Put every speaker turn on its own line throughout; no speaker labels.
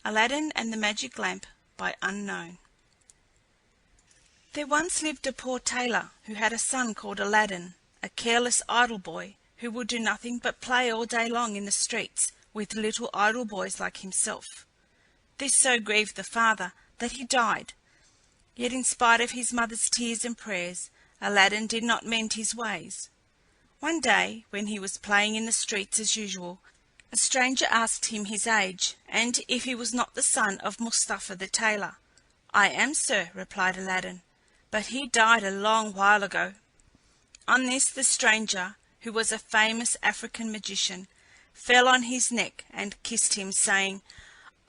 Aladdin and the Magic Lamp by Unknown. There once lived a poor tailor who had a son called Aladdin, a careless idle boy who would do nothing but play all day long in the streets with little idle boys like himself. This so grieved the father that he died. Yet in spite of his mother's tears and prayers, Aladdin did not mend his ways. One day, when he was playing in the streets as usual, a stranger asked him his age, and if he was not the son of Mustapha the tailor. "I am, sir," replied Aladdin, "but he died a long while ago." On this the stranger, who was a famous African magician, fell on his neck and kissed him, saying,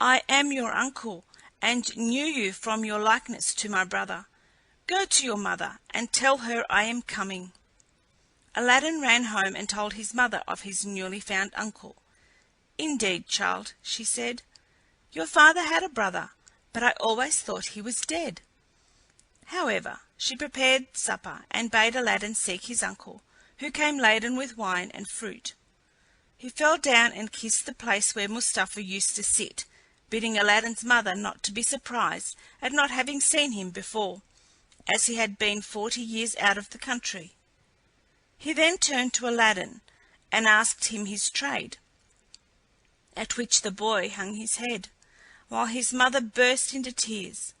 "I am your uncle, and knew you from your likeness to my brother. Go to your mother, and tell her I am coming." Aladdin ran home and told his mother of his newly found uncle. "Indeed, child," she said, "your father had a brother, but I always thought he was dead." However, she prepared supper and bade Aladdin seek his uncle, who came laden with wine and fruit. He fell down and kissed the place where Mustapha used to sit, bidding Aladdin's mother not to be surprised at not having seen him before, as he had been 40 years out of the country. He then turned to Aladdin and asked him his trade, at which the boy hung his head, while his mother burst into tears.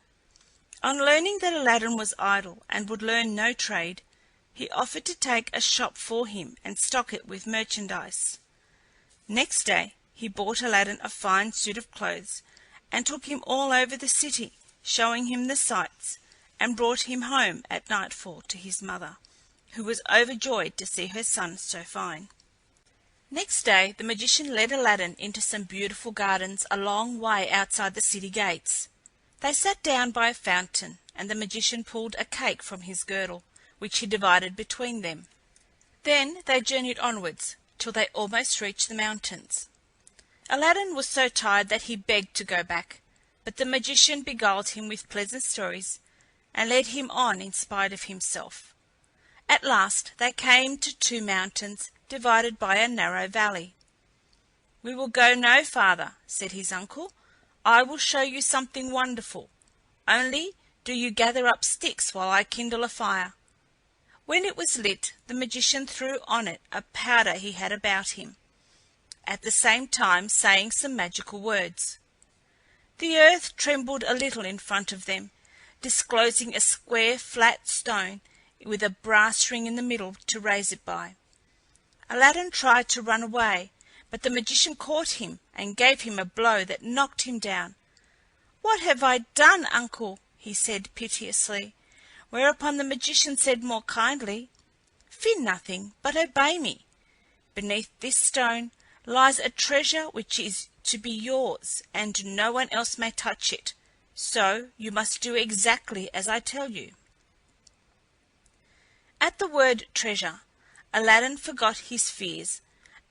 On learning that Aladdin was idle and would learn no trade, he offered to take a shop for him and stock it with merchandise. Next day he bought Aladdin a fine suit of clothes, and took him all over the city, showing him the sights, and brought him home at nightfall to his mother, who was overjoyed to see her son so fine. Next day the magician led Aladdin into some beautiful gardens a long way outside the city gates. They sat down by a fountain, and the magician pulled a cake from his girdle, which he divided between them. Then they journeyed onwards till they almost reached the mountains. Aladdin was so tired that he begged to go back, but the magician beguiled him with pleasant stories, and led him on in spite of himself. At last they came to 2 mountains divided by a narrow valley. "We will go no farther," said his uncle. "I will show you something wonderful. Only do you gather up sticks while I kindle a fire." When it was lit, the magician threw on it a powder he had about him, at the same time saying some magical words. The earth trembled a little in front of them, disclosing a square flat stone with a brass ring in the middle to raise it by. Aladdin tried to run away, but the magician caught him and gave him a blow that knocked him down. "What have I done, uncle?" he said piteously, whereupon the magician said more kindly, "Fear nothing, but obey me. Beneath this stone lies a treasure which is to be yours, and no one else may touch it, so you must do exactly as I tell you." At the word treasure, Aladdin forgot his fears,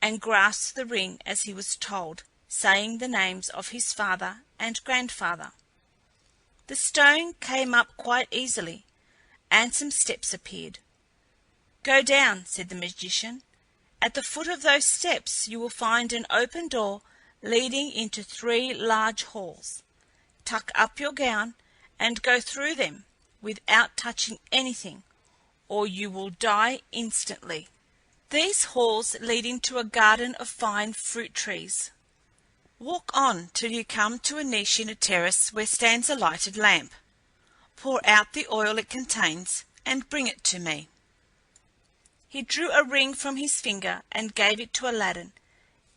and grasped the ring as he was told, saying the names of his father and grandfather. The stone came up quite easily, and some steps appeared. "Go down," said the magician. "At the foot of those steps you will find an open door leading into 3 large halls. Tuck up your gown and go through them without touching anything, or you will die instantly. These halls lead into a garden of fine fruit trees. Walk on till you come to a niche in a terrace where stands a lighted lamp. Pour out the oil it contains and bring it to me." He drew a ring from his finger and gave it to Aladdin,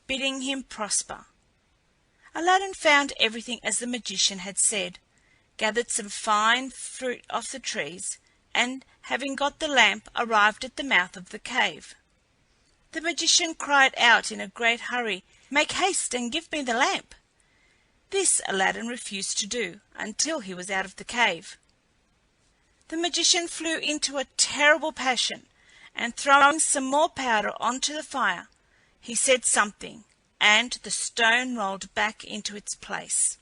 bidding him prosper. Aladdin found everything as the magician had said, gathered some fine fruit off the trees, and having got the lamp, arrived at the mouth of the cave. The magician cried out in a great hurry, "Make haste and give me the lamp." This Aladdin refused to do until he was out of the cave. The magician flew into a terrible passion, and throwing some more powder onto the fire, he said something, and the stone rolled back into its place.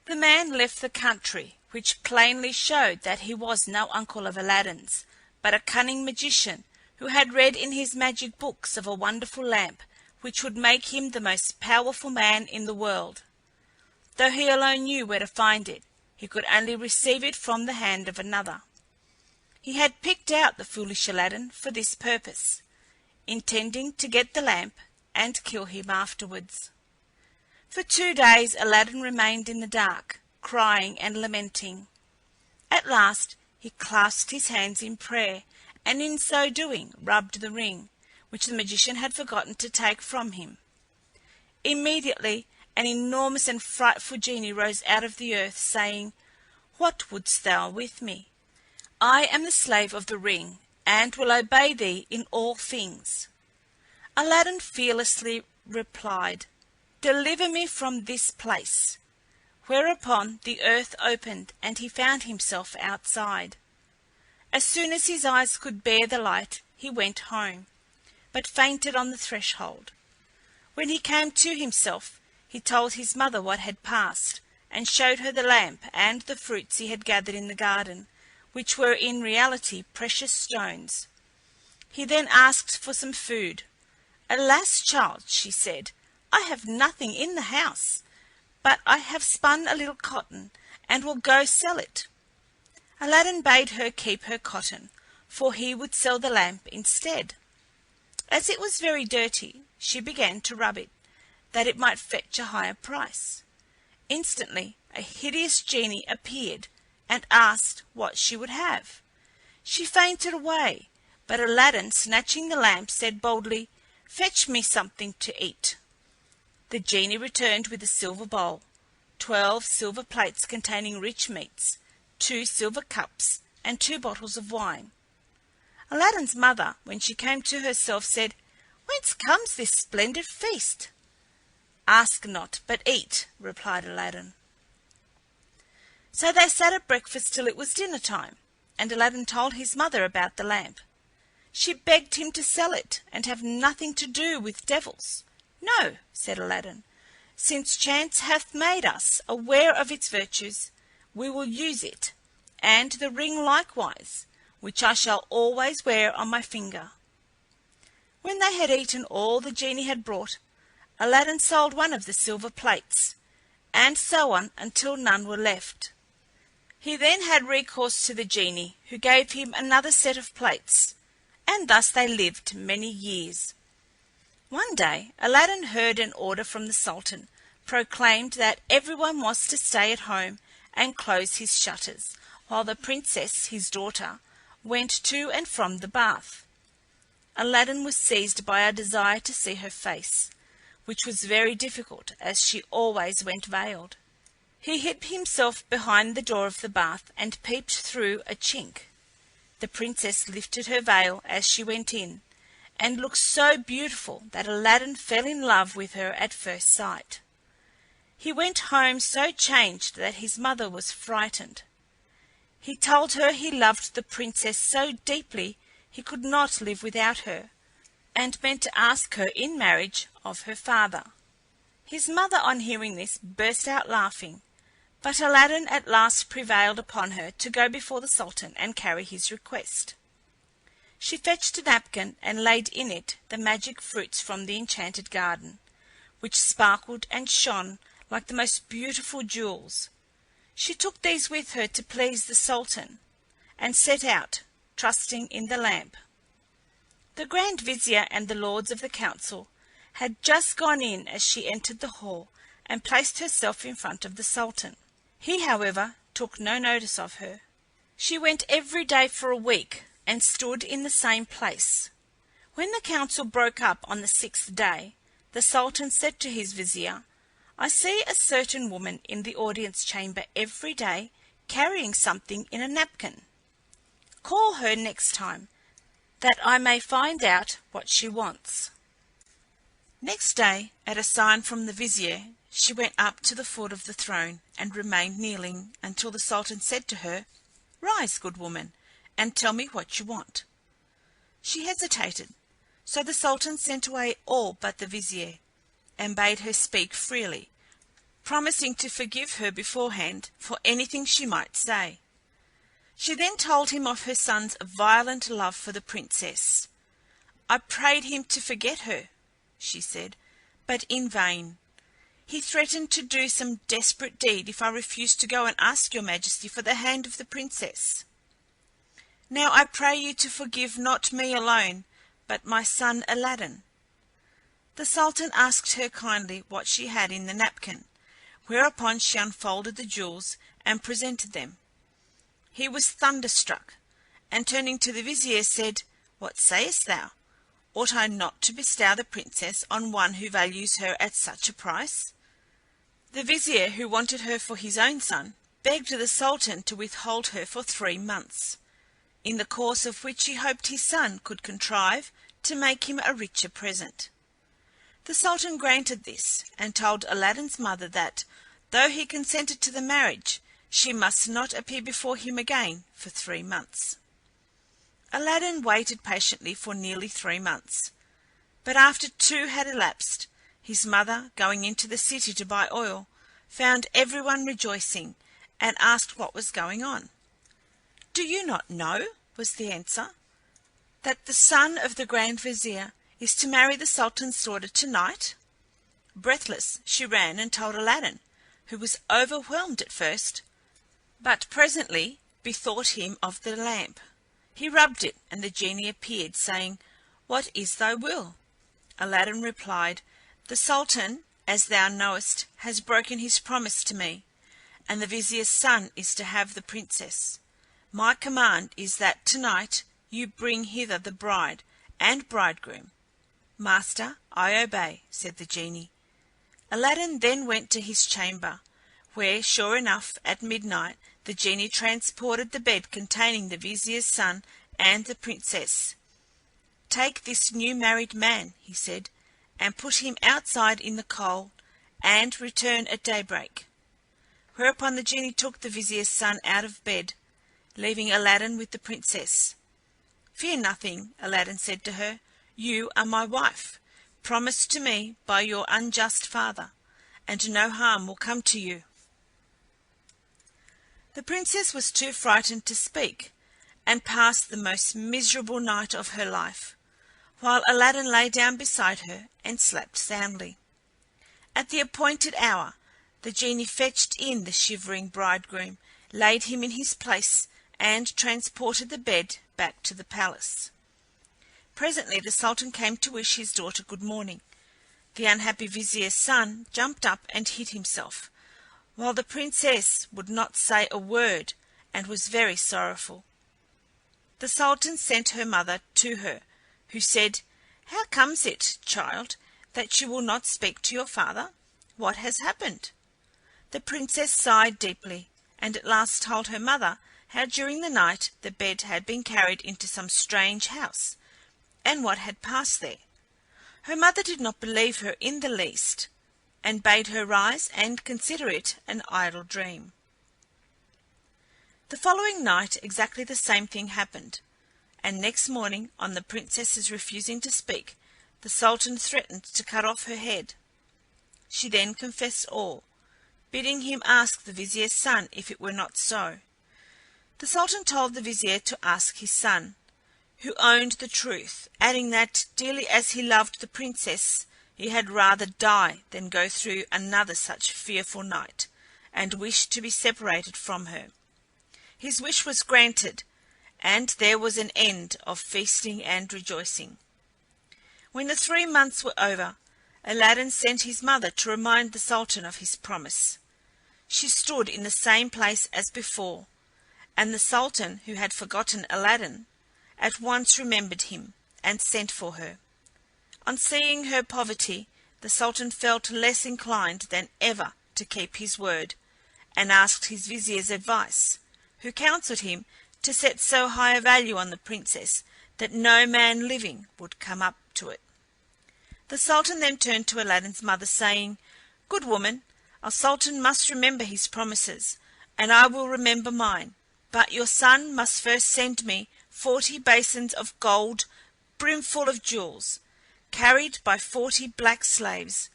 The man left the country, which plainly showed that he was no uncle of Aladdin's, but a cunning magician who had read in his magic books of a wonderful lamp which would make him the most powerful man in the world. though he alone knew where to find it. He could only receive it from the hand of another. He had picked out the foolish Aladdin for this purpose, intending to get the lamp and kill him afterwards. For 2 days Aladdin remained in the dark, crying and lamenting. At last he clasped his hands in prayer, and in so doing rubbed the ring, which the magician had forgotten to take from him. Immediately an enormous and frightful genie rose out of the earth, saying, "What wouldst thou with me? I am the slave of the ring, and will obey thee in all things." Aladdin fearlessly replied, "Deliver me from this place." Whereupon the earth opened, and he found himself outside. As soon as his eyes could bear the light, he went home, but fainted on the threshold. When he came to himself, he told his mother what had passed, and showed her the lamp and the fruits he had gathered in the garden, which were in reality precious stones. He then asked for some food. "Alas, child," she said, "I have nothing in the house, but I have spun a little cotton, and will go sell it." Aladdin bade her keep her cotton, for he would sell the lamp instead. As it was very dirty, she began to rub it, that it might fetch a higher price. Instantly a hideous genie appeared, and asked what she would have. She fainted away, but Aladdin, snatching the lamp, said boldly, "Fetch me something to eat." The genie returned with a silver bowl, 12 silver plates containing rich meats, 2 silver cups, and 2 bottles of wine. Aladdin's mother, when she came to herself, said, "Whence comes this splendid feast?" "Ask not, but eat," replied Aladdin. So they sat at breakfast till it was dinner time, and Aladdin told his mother about the lamp. She begged him to sell it, and have nothing to do with devils. "No," said Aladdin, "since chance hath made us aware of its virtues, we will use it, and the ring likewise, which I shall always wear on my finger." When they had eaten all the genie had brought, Aladdin sold one of the silver plates, and so on until none were left. He then had recourse to the genie, who gave him another set of plates, and thus they lived many years. One day Aladdin heard an order from the Sultan proclaimed that everyone was to stay at home and close his shutters, while the Princess, his daughter, went to and from the bath. Aladdin was seized by a desire to see her face, which was very difficult, as she always went veiled. He hid himself behind the door of the bath and peeped through a chink. The Princess lifted her veil as she went in, and looked so beautiful that Aladdin fell in love with her at first sight. He went home so changed that his mother was frightened. He told her he loved the Princess so deeply he could not live without her, and meant to ask her in marriage of her father. His mother, on hearing this, burst out laughing, but Aladdin at last prevailed upon her to go before the Sultan and carry his request. She fetched a napkin and laid in it the magic fruits from the enchanted garden, which sparkled and shone like the most beautiful jewels. She took these with her to please the Sultan, and set out, trusting in the lamp. The Grand Vizier and the lords of the council had just gone in as she entered the hall and placed herself in front of the Sultan. He, however, took no notice of her. She went every day for a week, and stood in the same place. When the council broke up on the 6th day, the Sultan said to his Vizier, "I see a certain woman in the audience chamber every day carrying something in a napkin. Call her next time, that I may find out what she wants." Next day, at a sign from the Vizier, she went up to the foot of the throne and remained kneeling until the Sultan said to her, "Rise, good woman, and tell me what you want." She hesitated, so the Sultan sent away all but the Vizier, and bade her speak freely, promising to forgive her beforehand for anything she might say. She then told him of her son's violent love for the Princess. "I prayed him to forget her," she said, "but in vain. He threatened to do some desperate deed if I refused to go and ask your majesty for the hand of the princess. Now I pray you to forgive not me alone, but my son Aladdin." The Sultan asked her kindly what she had in the napkin, whereupon she unfolded the jewels and presented them. He was thunderstruck, and turning to the Vizier said, "What sayest thou? Ought I not to bestow the princess on one who values her at such a price?" The Vizier, who wanted her for his own son, begged the Sultan to withhold her for 3 months, in the course of which he hoped his son could contrive to make him a richer present. The Sultan granted this, and told Aladdin's mother that, though he consented to the marriage, she must not appear before him again for 3 months. Aladdin waited patiently for nearly 3 months, but after 2 had elapsed, his mother, going into the city to buy oil, found everyone rejoicing, and asked what was going on. "Do you not know," was the answer, "that the son of the Grand Vizier is to marry the Sultan's daughter tonight?" Breathless, she ran and told Aladdin, who was overwhelmed at first, but presently bethought him of the lamp. He rubbed it, and the genie appeared, saying, "What is thy will?" Aladdin replied, "The Sultan, as thou knowest, has broken his promise to me, and the Vizier's son is to have the princess. My command is that tonight you bring hither the bride and bridegroom." "Master, I obey," said the genie. Aladdin then went to his chamber, where, sure enough, at midnight the genie transported the bed containing the Vizier's son and the princess. "Take this new married man," he said, "and put him outside in the cold, and return at daybreak." Whereupon the genie took the Vizier's son out of bed, leaving Aladdin with the princess. "Fear nothing," Aladdin said to her. "You are my wife, promised to me by your unjust father, and no harm will come to you." The princess was too frightened to speak, and passed the most miserable night of her life, while Aladdin lay down beside her and slept soundly. At the appointed hour, the genie fetched in the shivering bridegroom, laid him in his place, and transported the bed back to the palace. Presently the Sultan came to wish his daughter good morning. The unhappy Vizier's son jumped up and hid himself, while the princess would not say a word, and was very sorrowful. The Sultan sent her mother to her, who said, "How comes it, child, that you will not speak to your father? What has happened?" The princess sighed deeply, and at last told her mother how during the night the bed had been carried into some strange house, and what had passed there. Her mother did not believe her in the least, and bade her rise and consider it an idle dream. The following night exactly the same thing happened, and next morning, on the princess's refusing to speak, the Sultan threatened to cut off her head. She then confessed all, bidding him ask the Vizier's son if it were not so. The Sultan told the Vizier to ask his son, who owned the truth, adding that, dearly as he loved the princess, he had rather die than go through another such fearful night, and wished to be separated from her. His wish was granted, and there was an end of feasting and rejoicing. When the 3 months were over, Aladdin sent his mother to remind the Sultan of his promise. She stood in the same place as before, and the Sultan, who had forgotten Aladdin, at once remembered him, and sent for her. On seeing her poverty, the Sultan felt less inclined than ever to keep his word, and asked his Vizier's advice, who counselled him to set so high a value on the princess that no man living would come up to it. The Sultan then turned to Aladdin's mother, saying, "Good woman, a sultan must remember his promises, and I will remember mine, but your son must first send me 40 basins of gold brimful of jewels, carried by 40 black slaves,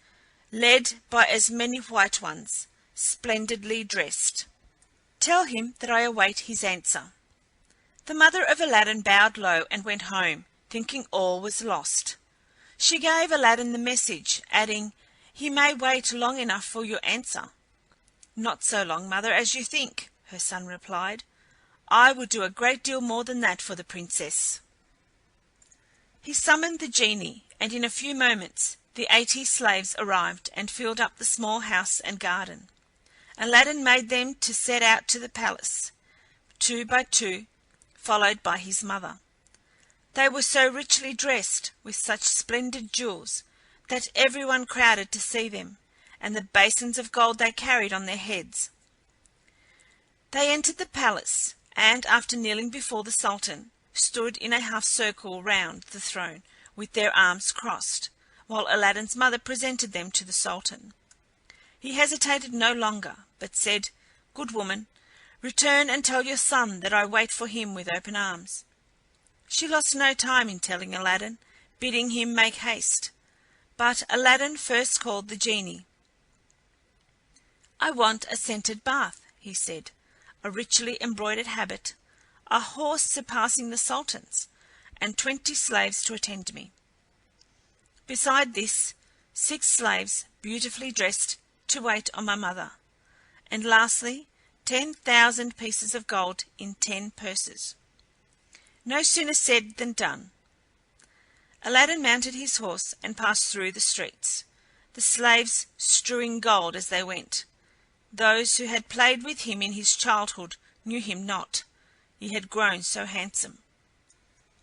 led by as many white ones, splendidly dressed. Tell him that I await his answer." The mother of Aladdin bowed low and went home, thinking all was lost. She gave Aladdin the message, adding,
He may wait long enough for your answer." "Not so long, mother, as you think," her son replied. "I would do a great deal more than that for the Princess." He summoned the genie, and in a few moments the 80 slaves arrived and filled up the small house and garden. Aladdin made them to set out to the palace, 2 by 2, followed by his mother. They were so richly dressed, with such splendid jewels, that everyone crowded to see them, and the basins of gold they carried on their heads. They entered the palace, and after kneeling before the Sultan, stood in a half circle round the throne with their arms crossed, while Aladdin's mother presented them to the Sultan. He hesitated no longer, but said, "Good woman, return and tell your son that I wait for him with open arms." She lost no time in telling Aladdin, bidding him make haste. But Aladdin first called the genie. "I want a scented bath," he said, "a richly embroidered habit, a horse surpassing the Sultan's, and 20 slaves to attend me. Beside this, 6 slaves, beautifully dressed, to wait on my mother, and lastly, 10,000 pieces of gold in 10 purses." No sooner said than done. Aladdin mounted his horse and passed through the streets, the slaves strewing gold as they went. Those who had played with him in his childhood knew him not, he had grown so handsome.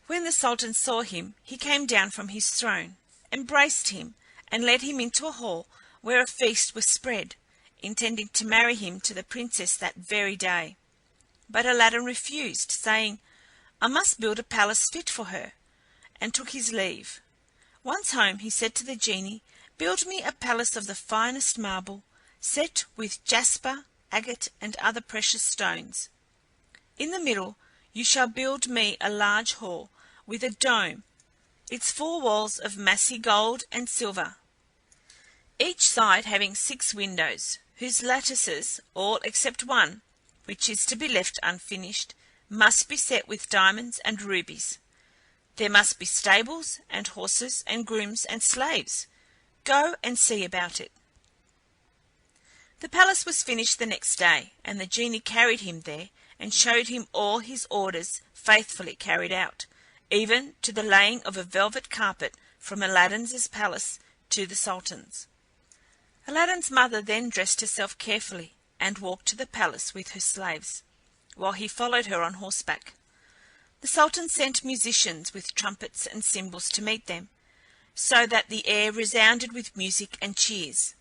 When the Sultan saw him, he came down from his throne, embraced him, and led him into a hall where a feast was spread, intending to marry him to the Princess that very day. But Aladdin refused, saying, "I must build a palace fit for her," and took his leave. Once home, he said to the genie, "Build me a palace of the finest marble, set with jasper, agate, and other precious stones. In the middle you shall build me a large hall with a dome, its 4 walls of massy gold and silver, each side having 6 windows, whose lattices, all except one, which is to be left unfinished, must be set with diamonds and rubies. There must be stables and horses and grooms and slaves. Go and see about it." The palace was finished the next day, and the genie carried him there and showed him all his orders faithfully carried out, even to the laying of a velvet carpet from Aladdin's palace to the Sultan's. Aladdin's mother then dressed herself carefully and walked to the palace with her slaves, while he followed her on horseback. The Sultan sent musicians with trumpets and cymbals to meet them, so that the air resounded with music and cheers.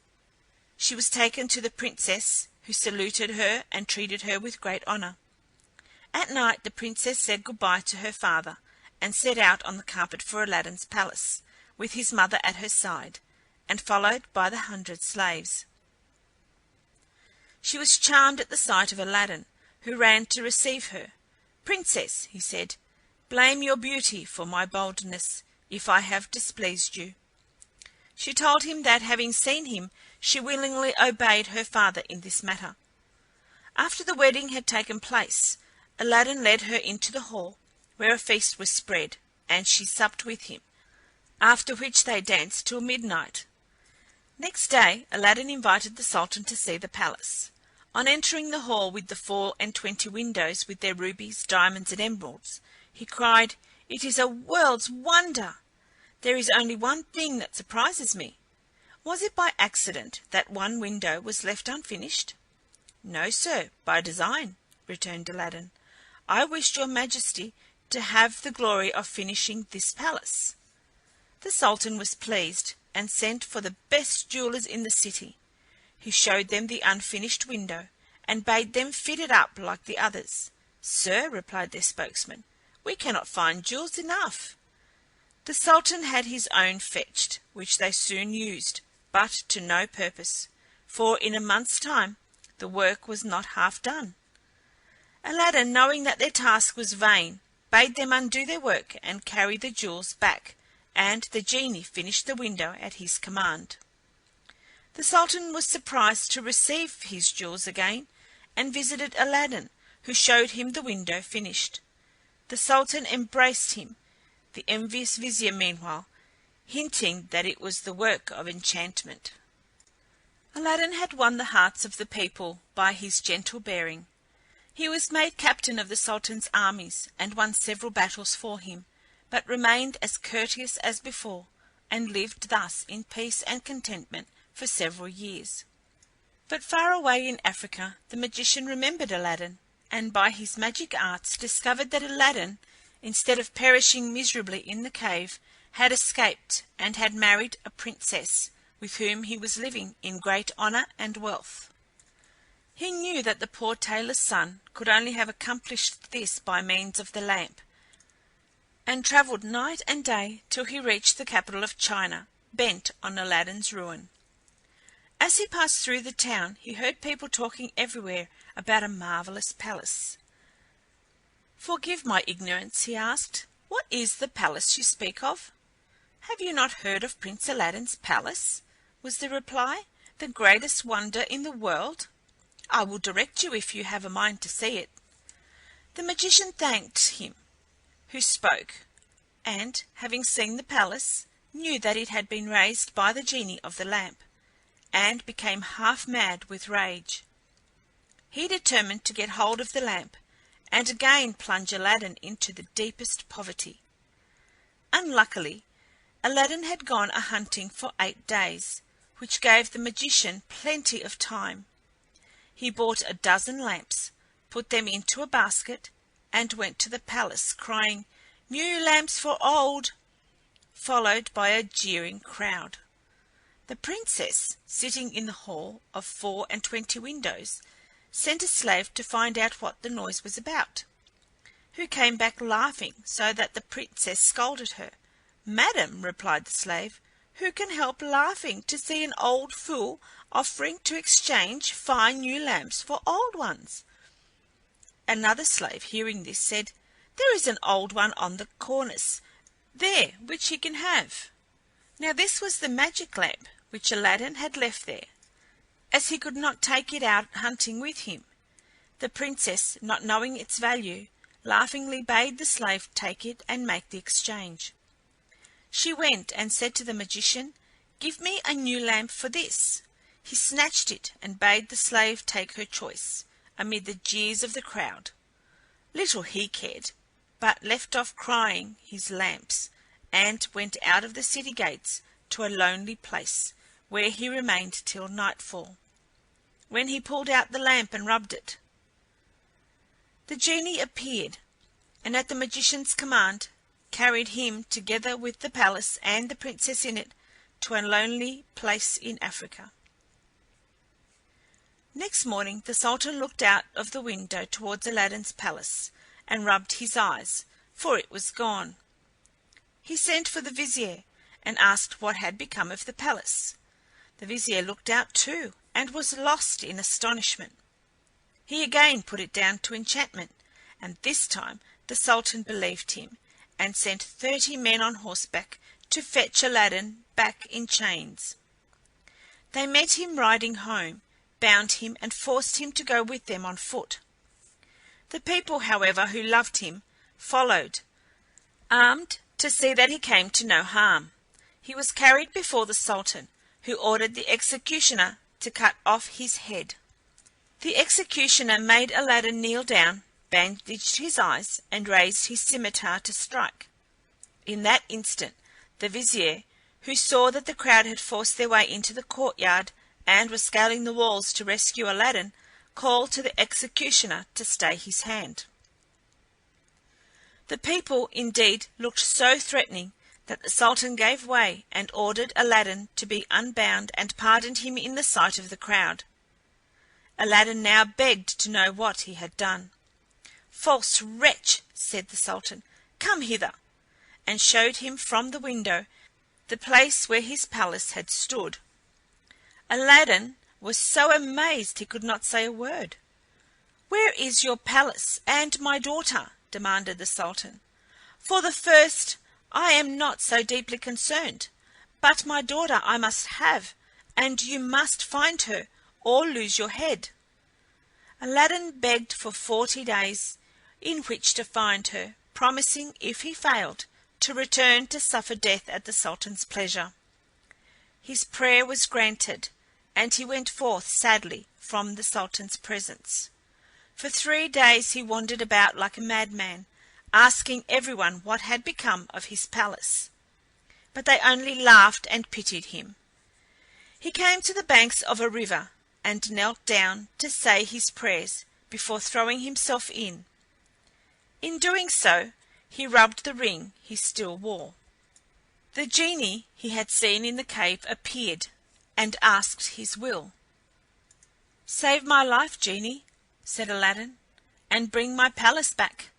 She was taken to the Princess, who saluted her and treated her with great honor. At night the Princess said good-bye to her father, and set out on the carpet for Aladdin's palace, with his mother at her side, and followed by the 100 slaves. She was charmed at the sight of Aladdin, who ran to receive her. "Princess," he said, "blame your beauty for my boldness, if I have displeased you." She told him that, having seen him, she willingly obeyed her father in this matter. After the wedding had taken place, Aladdin led her into the hall, where a feast was spread, and she supped with him, after which they danced till midnight. Next day Aladdin invited the Sultan to see the palace. On entering the hall with the 24 windows with their rubies, diamonds, and emeralds, he cried, "It is a world's wonder! There is only one thing that surprises me. Was it by accident that one window was left unfinished?" "No, sir, by design," returned Aladdin. "I wished your Majesty to have the glory of finishing this palace." The Sultan was pleased, and sent for the best jewelers in the city. He showed them the unfinished window, and bade them fit it up like the others. "Sir," replied their spokesman, "we cannot find jewels enough." The Sultan had his own fetched, which they soon used, but to no purpose, for in a month's time the work was not half done. Aladdin, knowing that their task was vain, bade them undo their work and carry the jewels back, and the genie finished the window at his command. The Sultan was surprised to receive his jewels again, and visited Aladdin, who showed him the window finished. The Sultan embraced him, the envious vizier meanwhile hinting that it was the work of enchantment. Aladdin had won the hearts of the people by his gentle bearing. He was made captain of the Sultan's armies and won several battles for him, but remained as courteous as before, and lived thus in peace and contentment for several years. But far away in Africa the magician remembered Aladdin, and by his magic arts discovered that Aladdin, instead of perishing miserably in the cave, had escaped and had married a princess, with whom he was living in great honor and wealth. He knew that the poor tailor's son could only have accomplished this by means of the lamp, and travelled night and day till he reached the capital of China, bent on Aladdin's ruin. As he passed through the town, he heard people talking everywhere about a marvelous palace. "Forgive my ignorance," he asked. "What is the palace you speak of?" "Have you not heard of Prince Aladdin's palace?" was the reply. "The greatest wonder in the world? I will direct you if you have a mind to see it." The magician thanked him who spoke, and, having seen the palace, knew that it had been raised by the genie of the lamp, and became half mad with rage. He determined to get hold of the lamp, and again plunge Aladdin into the deepest poverty. Unluckily, Aladdin had gone a-hunting for 8 days, which gave the magician plenty of time. He bought 12 lamps, put them into a basket, and went to the palace, crying, "New lamps for old," followed by a jeering crowd. The princess, sitting in the hall of 24 windows, sent a slave to find out what the noise was about, who came back laughing, so that the princess scolded her. "Madam," replied the slave, "who can help laughing to see an old fool offering to exchange fine new lamps for old ones?" Another slave, hearing this, said, "There is an old one on the cornice there which he can have." Now this was the magic lamp which Aladdin had left there, as he could not take it out hunting with him. The princess, not knowing its value, laughingly bade the slave take it and make the exchange. She went and said to the magician, "Give me a new lamp for this." He snatched it and bade the slave take her choice, amid the jeers of the crowd. Little he cared, but left off crying his lamps, and went out of the city gates to a lonely place, where he remained till nightfall, when he pulled out the lamp and rubbed it. The genie appeared, and at the magician's command carried him, together with the palace and the princess in it, to a lonely place in Africa. Next morning the Sultan looked out of the window towards Aladdin's palace, and rubbed his eyes, for it was gone. He sent for the vizier, and asked what had become of the palace. The vizier looked out too, and was lost in astonishment. He again put it down to enchantment, and this time the Sultan believed him, and sent 30 men on horseback to fetch Aladdin back in chains. They met him riding home, bound him, and forced him to go with them on foot. The people, however, who loved him, followed, armed, to see that he came to no harm. He was carried before the Sultan, who ordered the executioner to cut off his head. The executioner made Aladdin kneel down, bandaged his eyes, and raised his scimitar to strike. In that instant the vizier, who saw that the crowd had forced their way into the courtyard and were scaling the walls to rescue Aladdin, called to the executioner to stay his hand. The people, indeed, looked so threatening that the Sultan gave way and ordered Aladdin to be unbound, and pardoned him in the sight of the crowd. Aladdin now begged to know what he had done. "False wretch," said the Sultan, "come hither," and showed him from the window the place where his palace had stood. Aladdin was so amazed he could not say a word. "Where is your palace and my daughter?" demanded the Sultan. "For the first I am not so deeply concerned, but my daughter I must have, and you must find her, or lose your head." Aladdin begged for 40 days in which to find her, promising, if he failed, to return to suffer death at the Sultan's pleasure. His prayer was granted, and he went forth sadly from the Sultan's presence. For 3 days he wandered about like a madman, asking everyone what had become of his palace. But they only laughed and pitied him. He came to the banks of a river, and knelt down to say his prayers before throwing himself in. In doing so, he rubbed the ring he still wore. The genie he had seen in the cave appeared, and asked his will. "Save my life, genie," said Aladdin, "and bring my palace back."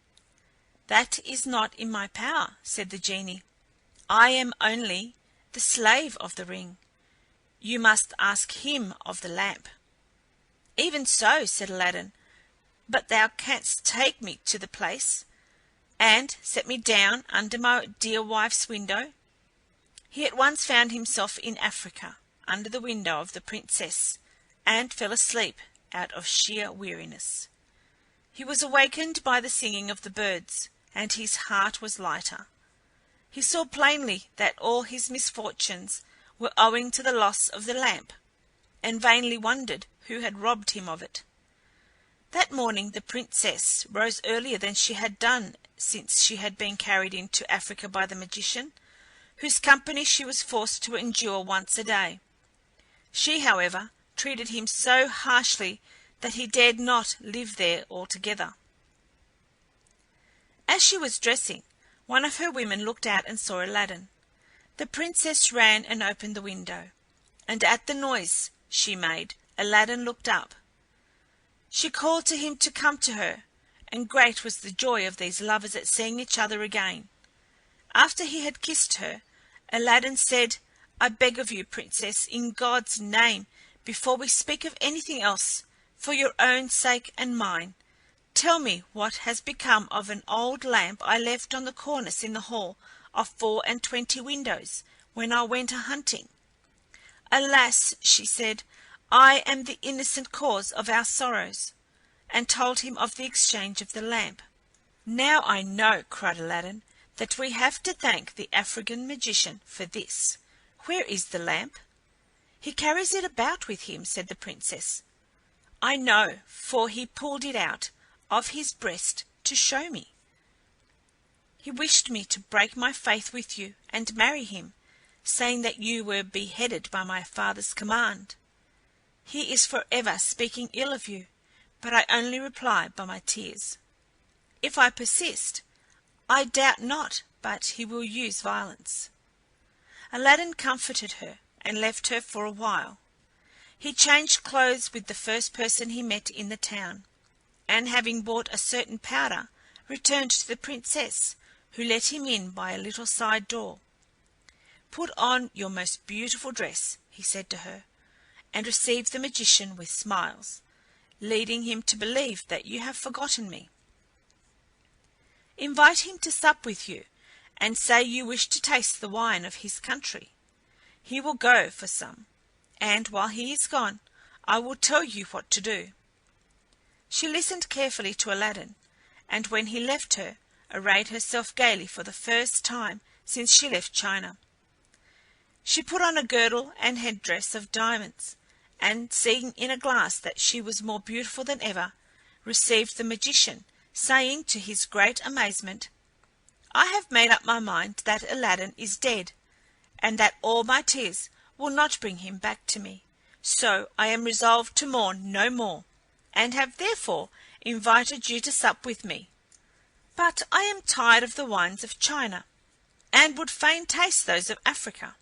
"That is not in my power," said the genie. "I am only the slave of the ring. You must ask him of the lamp." "Even so," said Aladdin, "but thou canst take me to the place, and set me down under my dear wife's window." He at once found himself in Africa, under the window of the Princess, and fell asleep out of sheer weariness. He was awakened by the singing of the birds, and his heart was lighter. He saw plainly that all his misfortunes were owing to the loss of the lamp, and vainly wondered who had robbed him of it. That morning the Princess rose earlier than she had done since she had been carried into Africa by the magician, whose company she was forced to endure once a day. She, however, treated him so harshly that he dared not live there altogether. As she was dressing, one of her women looked out and saw Aladdin. The Princess ran and opened the window, and at the noise she made, Aladdin looked up. She called to him to come to her, and great was the joy of these lovers at seeing each other again. After he had kissed her, Aladdin said, "I beg of you, Princess, in God's name, before we speak of anything else, for your own sake and mine, tell me what has become of an old lamp I left on the cornice in the hall of 24 windows when I went a-hunting." "Alas," she said, "I am the innocent cause of our sorrows," and told him of the exchange of the lamp. "Now I know," cried Aladdin, "that we have to thank the African magician for this. Where is the lamp?" "He carries it about with him," said the Princess. "I know, for he pulled it out of his breast to show me. He wished me to break my faith with you and marry him, saying that you were beheaded by my father's command. He is forever speaking ill of you, but I only reply by my tears. If I persist, I doubt not but he will use violence." Aladdin comforted her and left her for a while. He changed clothes with the first person he met in the town, and having bought a certain powder, returned to the Princess, who let him in by a little side door. "Put on your most beautiful dress," he said to her, "and receive the magician with smiles, leading him to believe that you have forgotten me. Invite him to sup with you, and say you wish to taste the wine of his country. He will go for some, and while he is gone, I will tell you what to do." She listened carefully to Aladdin, and when he left her, arrayed herself gaily for the first time since she left China. She put on a girdle and headdress of diamonds, and seeing in a glass that she was more beautiful than ever, received the magician, saying to his great amazement, "I have made up my mind that Aladdin is dead, and that all my tears will not bring him back to me, so I am resolved to mourn no more, and have therefore invited you to sup with me. But I am tired of the wines of China, and would fain taste those of Africa."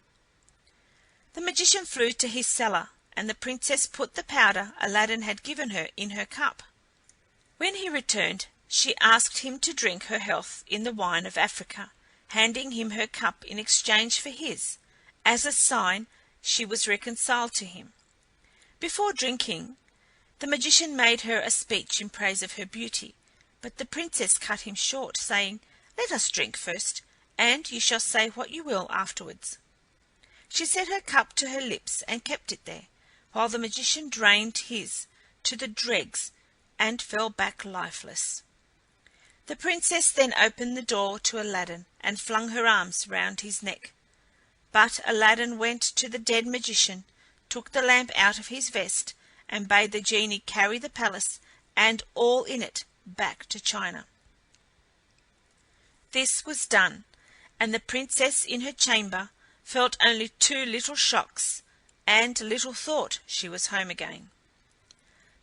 The magician flew to his cellar, and the Princess put the powder Aladdin had given her in her cup. When he returned, she asked him to drink her health in the wine of Africa, handing him her cup in exchange for his, as a sign she was reconciled to him. Before drinking, the magician made her a speech in praise of her beauty, but the Princess cut him short, saying, "Let us drink first, and you shall say what you will afterwards." She set her cup to her lips and kept it there, while the magician drained his to the dregs and fell back lifeless. The Princess then opened the door to Aladdin and flung her arms round his neck, but Aladdin went to the dead magician, took the lamp out of his vest, and bade the genie carry the palace and all in it back to China. This was done, and the Princess in her chamber felt only 2 little shocks, and little thought she was home again.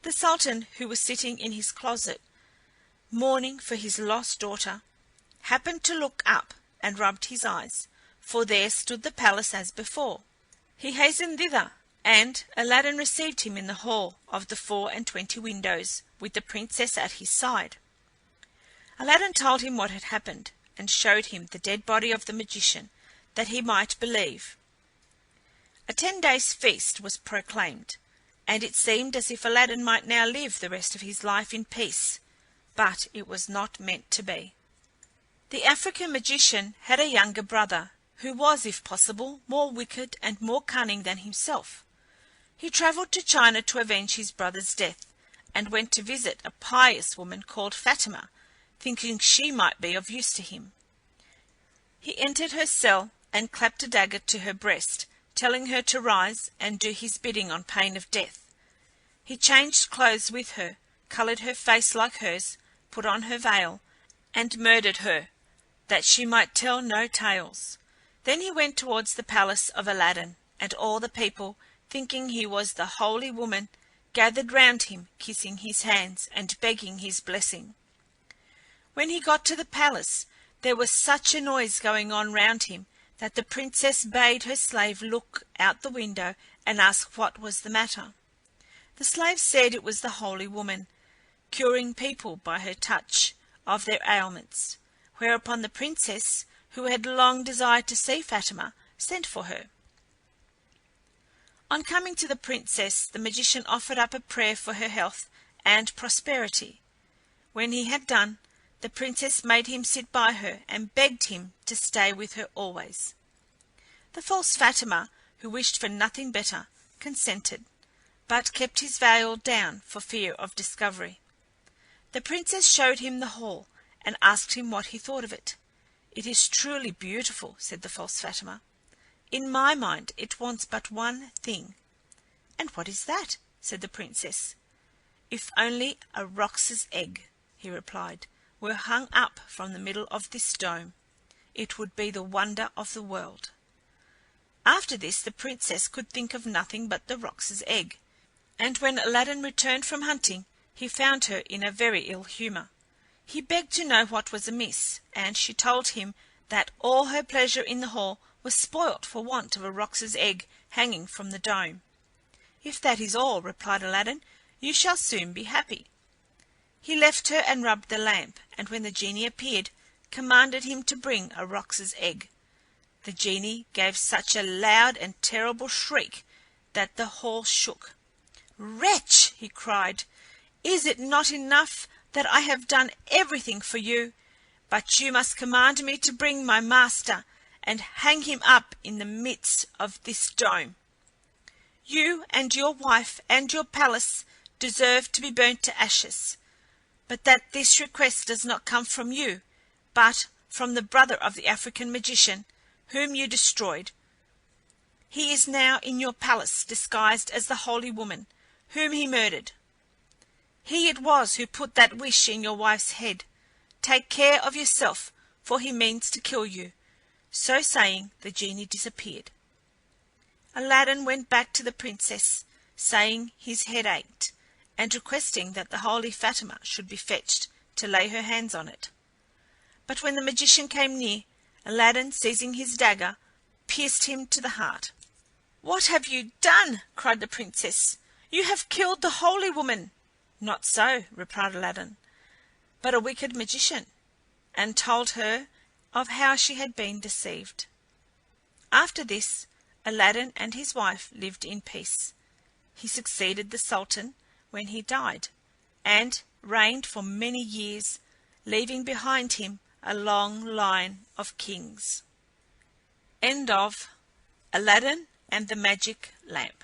The Sultan, who was sitting in his closet, mourning for his lost daughter, happened to look up and rubbed his eyes, for there stood the palace as before. He hastened thither, and Aladdin received him in the hall of the 24 windows, with the Princess at his side. Aladdin told him what had happened, and showed him the dead body of the magician, that he might believe. A 10 days' feast was proclaimed, and it seemed as if Aladdin might now live the rest of his life in peace, but it was not meant to be. The African magician had a younger brother, who was, if possible, more wicked and more cunning than himself. He travelled to China to avenge his brother's death, and went to visit a pious woman called Fatima, thinking she might be of use to him. He entered her cell and clapped a dagger to her breast, telling her to rise and do his bidding on pain of death. He changed clothes with her, coloured her face like hers, put on her veil, and murdered her, that she might tell no tales. Then he went towards the palace of Aladdin, and all the people, thinking he was the holy woman, gathered round him, kissing his hands and begging his blessing. When he got to the palace, there was such a noise going on round him that the Princess bade her slave look out the window and ask what was the matter. The slave said it was the holy woman, curing people by her touch of their ailments, whereupon the Princess, who had long desired to see Fatima, sent for her. On coming to the Princess, the magician offered up a prayer for her health and prosperity. When he had done, the Princess made him sit by her and begged him to stay with her always. The false Fatima, who wished for nothing better, consented, but kept his veil down for fear of discovery. The Princess showed him the hall, and asked him what he thought of it. "It is truly beautiful," said the false Fatima. "In my mind it wants but one thing." "And what is that?" said the Princess. "If only a roc's egg," he replied, "were hung up from the middle of this dome, it would be the wonder of the world." After this the Princess could think of nothing but the roc's egg, and when Aladdin returned from hunting, he found her in a very ill humour. He begged to know what was amiss, and she told him that all her pleasure in the hall was spoilt for want of a roc's egg hanging from the dome. "If that is all," replied Aladdin, "you shall soon be happy." He left her and rubbed the lamp, and when the genie appeared, commanded him to bring a roc's egg. The genie gave such a loud and terrible shriek that the hall shook. "Wretch!" he cried, "is it not enough that I have done everything for you, but you must command me to bring my master and hang him up in the midst of this dome? You and your wife and your palace deserve to be burnt to ashes, but that this request does not come from you, but from the brother of the African magician, whom you destroyed. He is now in your palace, disguised as the holy woman, whom he murdered. He it was who put that wish in your wife's head. Take care of yourself, for he means to kill you." So saying, the genie disappeared. Aladdin went back to the Princess, saying his head ached, and requesting that the holy Fatima should be fetched to lay her hands on it. But when the magician came near, Aladdin, seizing his dagger, pierced him to the heart. "What have you done?" cried the Princess. "You have killed the holy woman." "Not so," replied Aladdin, "but a wicked magician," and told her of how she had been deceived. After this, Aladdin and his wife lived in peace. He succeeded the Sultan when he died, and reigned for many years, leaving behind him a long line of kings. End of Aladdin and the Magic Lamp.